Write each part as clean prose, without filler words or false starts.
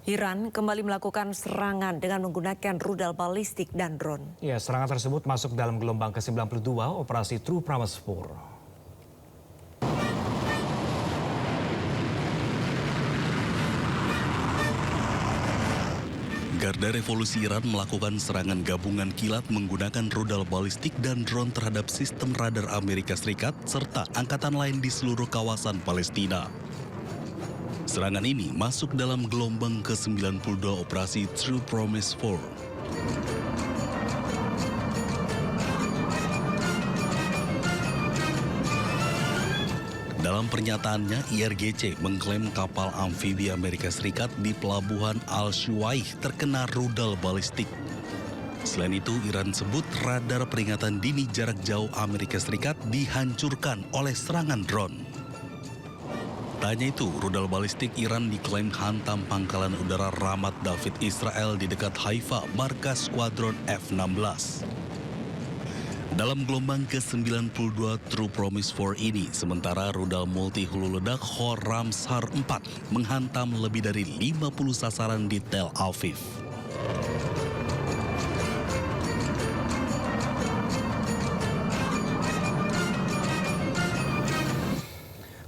Iran kembali melakukan serangan dengan menggunakan rudal balistik dan drone. Ya, serangan tersebut masuk dalam gelombang ke-92 operasi True Promise 4. Garda Revolusi Iran melakukan serangan gabungan kilat menggunakan rudal balistik dan drone terhadap sistem radar Amerika Serikat serta angkatan lain di seluruh kawasan Palestina. Serangan ini masuk dalam gelombang ke-92 operasi True Promise 4. Dalam pernyataannya, IRGC mengklaim kapal amfibi Amerika Serikat di pelabuhan Al-Shuwaih terkena rudal balistik. Selain itu, Iran sebut radar peringatan dini jarak jauh Amerika Serikat dihancurkan oleh serangan drone. Tak hanya itu, rudal balistik Iran diklaim hantam pangkalan udara Ramat David Israel di dekat Haifa, markas skuadron F-16. Dalam gelombang ke-92 True Promise 4 ini, sementara rudal multi hulu ledak Khorramshahr 4 menghantam lebih dari 50 sasaran di Tel Aviv.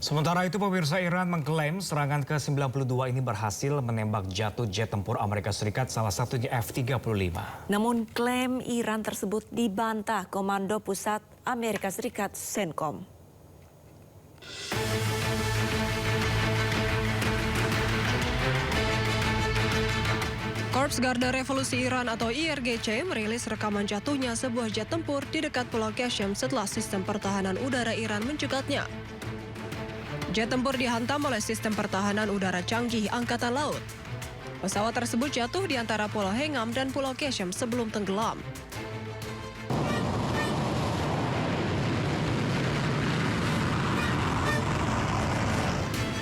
Sementara itu, pemirsa, Iran mengklaim serangan ke-92 ini berhasil menembak jatuh jet tempur Amerika Serikat, salah satunya F-35. Namun klaim Iran tersebut dibantah Komando Pusat Amerika Serikat CENTCOM. Korps Garda Revolusi Iran atau IRGC merilis rekaman jatuhnya sebuah jet tempur di dekat Pulau Qasem setelah sistem pertahanan udara Iran mencekatnya. Jet tempur dihantam oleh sistem pertahanan udara canggih Angkatan Laut. Pesawat tersebut jatuh di antara Pulau Hengam dan Pulau Qasem sebelum tenggelam.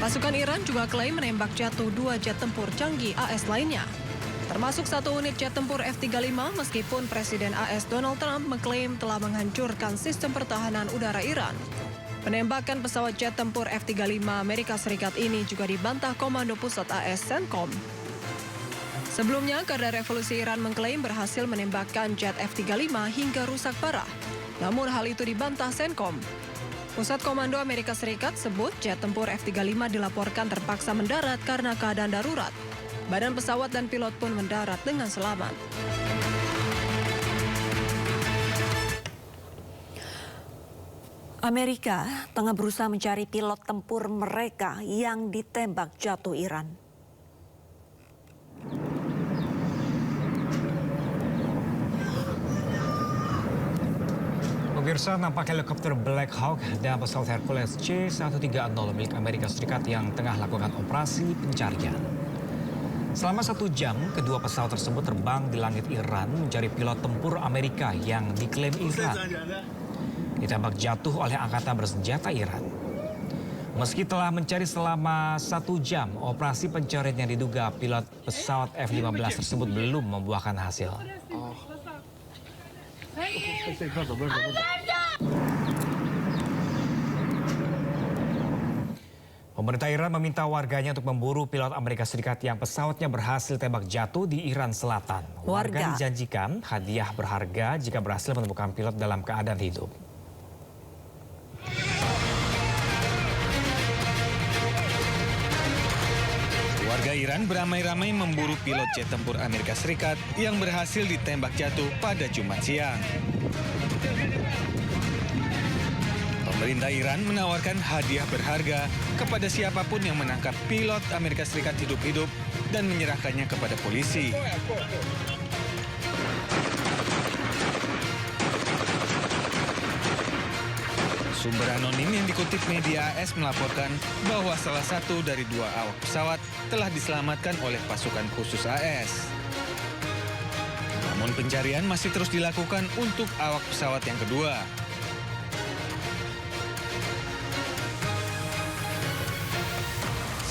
Pasukan Iran juga klaim menembak jatuh 2 jet tempur canggih AS lainnya, termasuk 1 unit jet tempur F-35, meskipun Presiden AS Donald Trump mengklaim telah menghancurkan sistem pertahanan udara Iran. Penembakan pesawat jet tempur F-35 Amerika Serikat ini juga dibantah Komando Pusat AS CENTCOM. Sebelumnya, Garda Revolusi Iran mengklaim berhasil menembakkan jet F-35 hingga rusak parah. Namun hal itu dibantah CENTCOM. Pusat Komando Amerika Serikat sebut jet tempur F-35 dilaporkan terpaksa mendarat karena keadaan darurat. Badan pesawat dan pilot pun mendarat dengan selamat. Amerika tengah berusaha mencari pilot tempur mereka yang ditembak jatuh Iran. Pemirsa, nampak helikopter Black Hawk dan pesawat Hercules C-130 milik Amerika Serikat yang tengah lakukan operasi pencarian. Selama 1 jam, kedua pesawat tersebut terbang di langit Iran mencari pilot tempur Amerika yang diklaim Iran ditembak jatuh oleh angkatan bersenjata Iran. Meski telah mencari selama 1 jam, operasi pencarian yang diduga pilot pesawat F-15 tersebut belum membuahkan hasil. Pemerintah Iran meminta warganya untuk memburu pilot Amerika Serikat yang pesawatnya berhasil tembak jatuh di Iran Selatan. Warga dijanjikan hadiah berharga jika berhasil menemukan pilot dalam keadaan hidup. Warga Iran beramai-ramai memburu pilot jet tempur Amerika Serikat yang berhasil ditembak jatuh pada Jumat siang. Pemerintah Iran menawarkan hadiah berharga kepada siapapun yang menangkap pilot Amerika Serikat hidup-hidup dan menyerahkannya kepada polisi. Sumber anonim yang dikutip media AS melaporkan bahwa salah satu dari 2 awak pesawat telah diselamatkan oleh pasukan khusus AS. Namun pencarian masih terus dilakukan untuk awak pesawat yang kedua.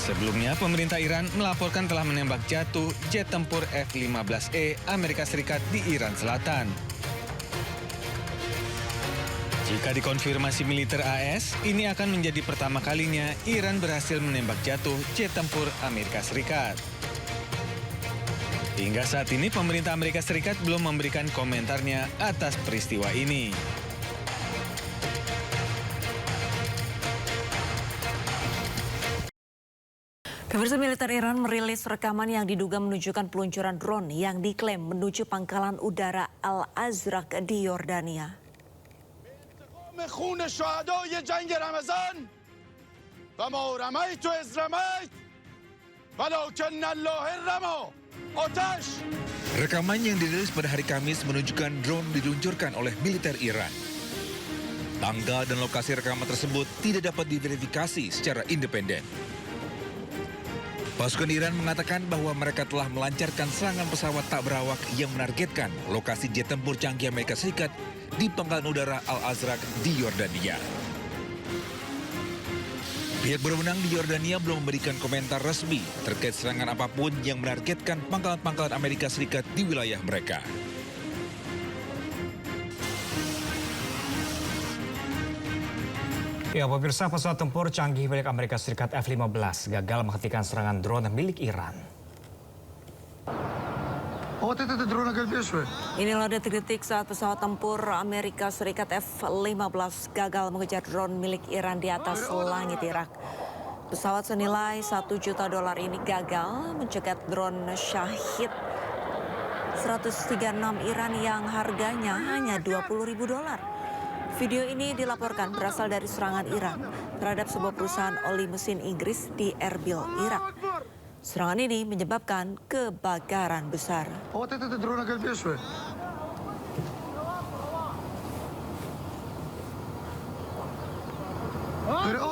Sebelumnya, pemerintah Iran melaporkan telah menembak jatuh jet tempur F-15E Amerika Serikat di Iran Selatan. Jika dikonfirmasi militer AS, ini akan menjadi pertama kalinya Iran berhasil menembak jatuh jet tempur Amerika Serikat. Hingga saat ini pemerintah Amerika Serikat belum memberikan komentarnya atas peristiwa ini. Pemirsa, militer Iran merilis rekaman yang diduga menunjukkan peluncuran drone yang diklaim menuju pangkalan udara Al-Azraq di Yordania. Rekaman yang dirilis pada hari Kamis menunjukkan drone diluncurkan oleh militer Iran. Tanggal dan lokasi rekaman tersebut tidak dapat diverifikasi secara independen. Pasukan Iran mengatakan bahwa mereka telah melancarkan serangan pesawat tak berawak yang menargetkan lokasi jet tempur canggih Amerika Serikat di pangkalan udara Al-Azraq di Yordania. Pihak berwenang di Yordania belum memberikan komentar resmi terkait serangan apapun yang menargetkan pangkalan-pangkalan Amerika Serikat di wilayah mereka. Ya, pemirsa, pesawat tempur canggih milik Amerika Serikat F-15 gagal menghentikan serangan drone milik Iran. Inilah detik-detik saat pesawat tempur Amerika Serikat F-15 gagal mengejar drone milik Iran di atas langit Irak. Pesawat senilai $1 juta ini gagal mencegat drone Shahid 136 Iran yang harganya hanya $20.000. Video ini dilaporkan berasal dari serangan Iran terhadap sebuah perusahaan oli mesin Inggris di Erbil, Irak. Serangan ini menyebabkan kebakaran besar.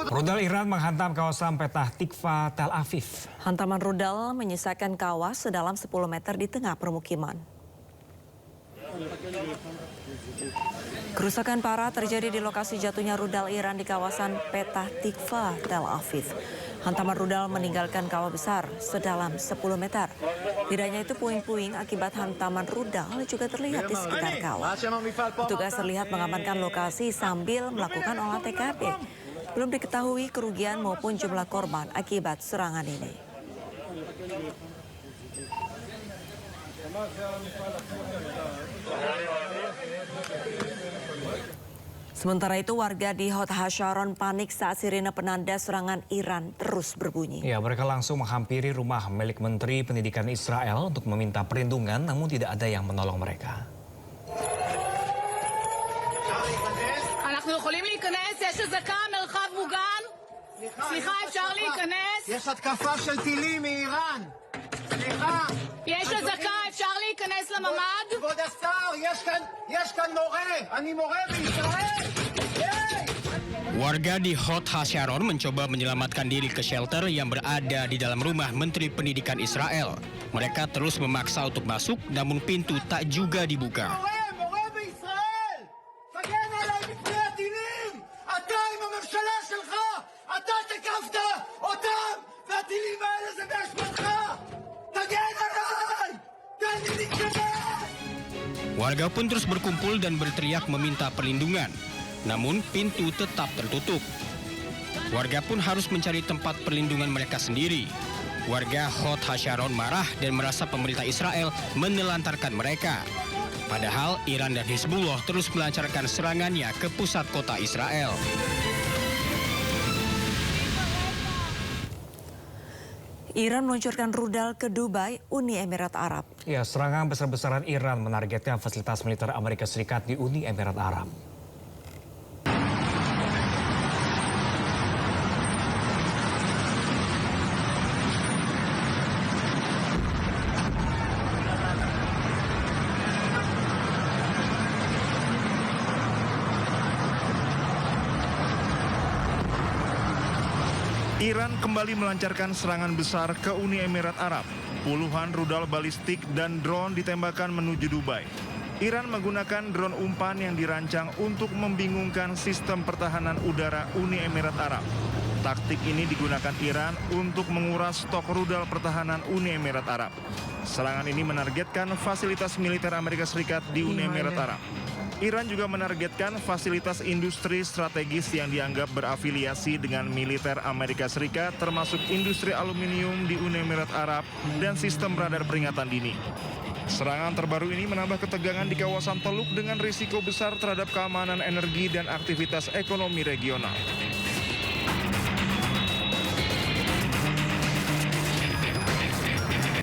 Rudal Iran menghantam kawasan Petah Tikva, Tel Aviv. Hantaman rudal menyisakan kawah sedalam 10 meter di tengah permukiman. Kerusakan parah terjadi di lokasi jatuhnya rudal Iran di kawasan Petah Tikva, Tel Aviv. Hantaman rudal meninggalkan kawah besar sedalam 10 meter. Tidak hanya itu, puing-puing akibat hantaman rudal juga terlihat di sekitar kawah. Petugas terlihat mengamankan lokasi sambil melakukan olah TKP. Belum diketahui kerugian maupun jumlah korban akibat serangan ini. Sementara itu, warga di Hod Hasharon panik saat sirine penanda serangan Iran terus berbunyi. Ya, mereka langsung menghampiri rumah milik Menteri Pendidikan Israel untuk meminta perlindungan, namun tidak ada yang menolong mereka. אנחנו יכולים להיכנס? יש אזעקה, מרחב מוגן? סליחה, אפשר להיכנס? יש התקפה של טילים מאיראן. סליחה. יש אזעקה, אפשר להיכנס לממ"ד? כבוד השר, יש כאן מורה. אני מורה בישראל. Warga di Hod Hasharon mencoba menyelamatkan diri ke shelter yang berada di dalam rumah Menteri Pendidikan Israel. Mereka terus memaksa untuk masuk, namun pintu tak juga dibuka. מורה בישראל. תגן עליי מפני הטילים. אתה עם הממשלה שלך. אתה תקפת אותם. והטילים האלה זה באשמתך. תגן עליי. תן לי להתקדם. Warga pun terus berkumpul dan berteriak meminta perlindungan. Namun pintu tetap tertutup. Warga pun harus mencari tempat perlindungan mereka sendiri. Warga Hod Hasharon marah dan merasa pemerintah Israel menelantarkan mereka. Padahal Iran dan Hizbullah terus melancarkan serangannya ke pusat kota Israel. Iran meluncurkan rudal ke Dubai, Uni Emirat Arab. Ya, serangan besar-besaran Iran menargetkan fasilitas militer Amerika Serikat di Uni Emirat Arab. Iran kembali melancarkan serangan besar ke Uni Emirat Arab. Puluhan rudal balistik dan drone ditembakkan menuju Dubai. Iran menggunakan drone umpan yang dirancang untuk membingungkan sistem pertahanan udara Uni Emirat Arab. Taktik ini digunakan Iran untuk menguras stok rudal pertahanan Uni Emirat Arab. Serangan ini menargetkan fasilitas militer Amerika Serikat di Uni Emirat Arab. Iran juga menargetkan fasilitas industri strategis yang dianggap berafiliasi dengan militer Amerika Serikat, termasuk industri aluminium di Uni Emirat Arab dan sistem radar peringatan dini. Serangan terbaru ini menambah ketegangan di kawasan Teluk dengan risiko besar terhadap keamanan energi dan aktivitas ekonomi regional.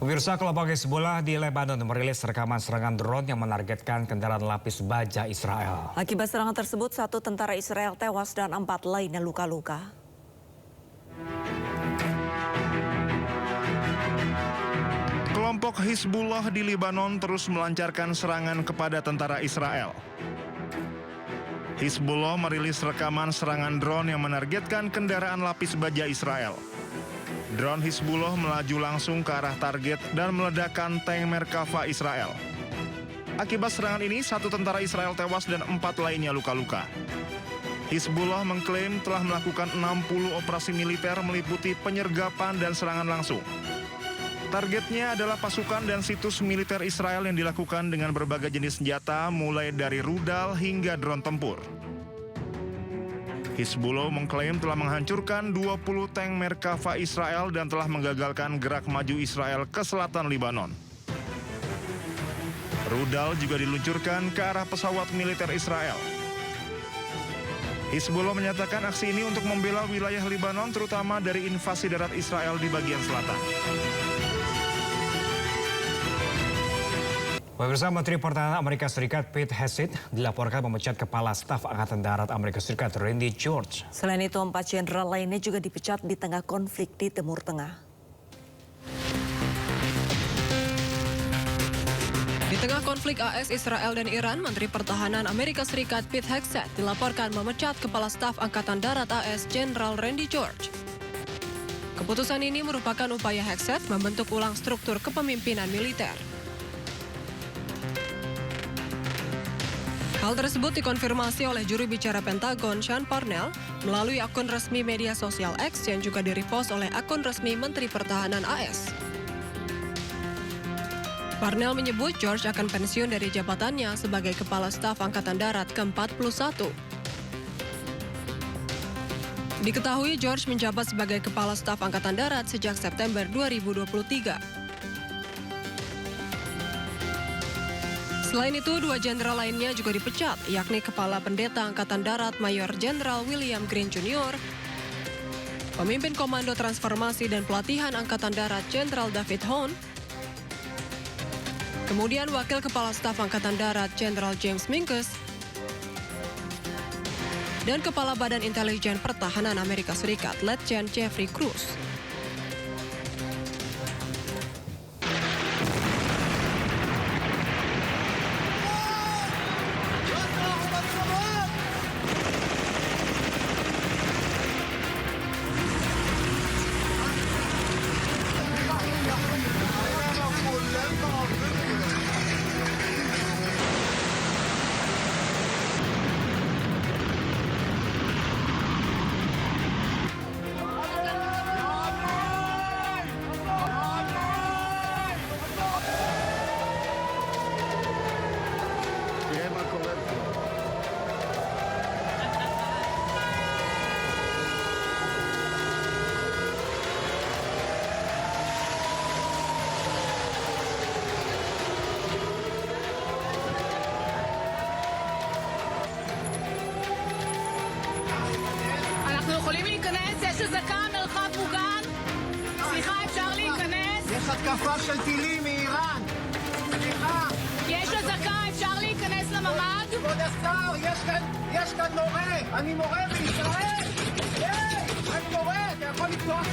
Pemirsa, kelompok Hezbollah di Lebanon merilis rekaman serangan drone yang menargetkan kendaraan lapis baja Israel. Akibat serangan tersebut, 1 tentara Israel tewas dan 4 lainnya luka-luka. Kelompok Hizbullah di Lebanon terus melancarkan serangan kepada tentara Israel. Hizbullah merilis rekaman serangan drone yang menargetkan kendaraan lapis baja Israel. Drone Hizbullah melaju langsung ke arah target dan meledakkan tank Merkava Israel. Akibat serangan ini, 1 tentara Israel tewas dan 4 lainnya luka-luka. Hizbullah mengklaim telah melakukan 60 operasi militer meliputi penyergapan dan serangan langsung. Targetnya adalah pasukan dan situs militer Israel yang dilakukan dengan berbagai jenis senjata, mulai dari rudal hingga drone tempur. Hizbullah mengklaim telah menghancurkan 20 tank Merkava Israel dan telah menggagalkan gerak maju Israel ke selatan Lebanon. Rudal juga diluncurkan ke arah pesawat militer Israel. Hizbullah menyatakan aksi ini untuk membela wilayah Lebanon, terutama dari invasi darat Israel di bagian selatan. Pemirsa, Menteri Pertahanan Amerika Serikat Pete Hegseth dilaporkan memecat Kepala Staf Angkatan Darat Amerika Serikat Randy George. Selain itu, 4 jenderal lainnya juga dipecat di tengah konflik di Timur Tengah. Di tengah konflik AS, Israel dan Iran, Menteri Pertahanan Amerika Serikat Pete Hegseth dilaporkan memecat Kepala Staf Angkatan Darat AS Jenderal Randy George. Keputusan ini merupakan upaya Hegseth membentuk ulang struktur kepemimpinan militer. Hal tersebut dikonfirmasi oleh juru bicara Pentagon, Sean Parnell, melalui akun resmi media sosial X yang juga di-repost oleh akun resmi Menteri Pertahanan AS. Parnell menyebut George akan pensiun dari jabatannya sebagai Kepala Staf Angkatan Darat ke-41. Diketahui George menjabat sebagai Kepala Staf Angkatan Darat sejak September 2023. Selain itu, 2 jenderal lainnya juga dipecat, yakni Kepala Pendeta Angkatan Darat Mayor Jenderal William Green Jr., Pemimpin Komando Transformasi dan Pelatihan Angkatan Darat Jenderal David Hone, kemudian Wakil Kepala Staf Angkatan Darat Jenderal James Minkus, dan Kepala Badan Intelijen Pertahanan Amerika Serikat Letjen Jeffrey Cruz. אנחנו יכולים להיכנס? יש אזעקה, מרחב מוגן? סליחה, אפשר להיכנס? יש התקפה של טילים מאיראן. סליחה. יש אזעקה, אפשר להיכנס לממ"ד? כבוד השר, יש כאן מורה. אני מורה בישראל. היי, אני מורה, אתה יכול לפתוח?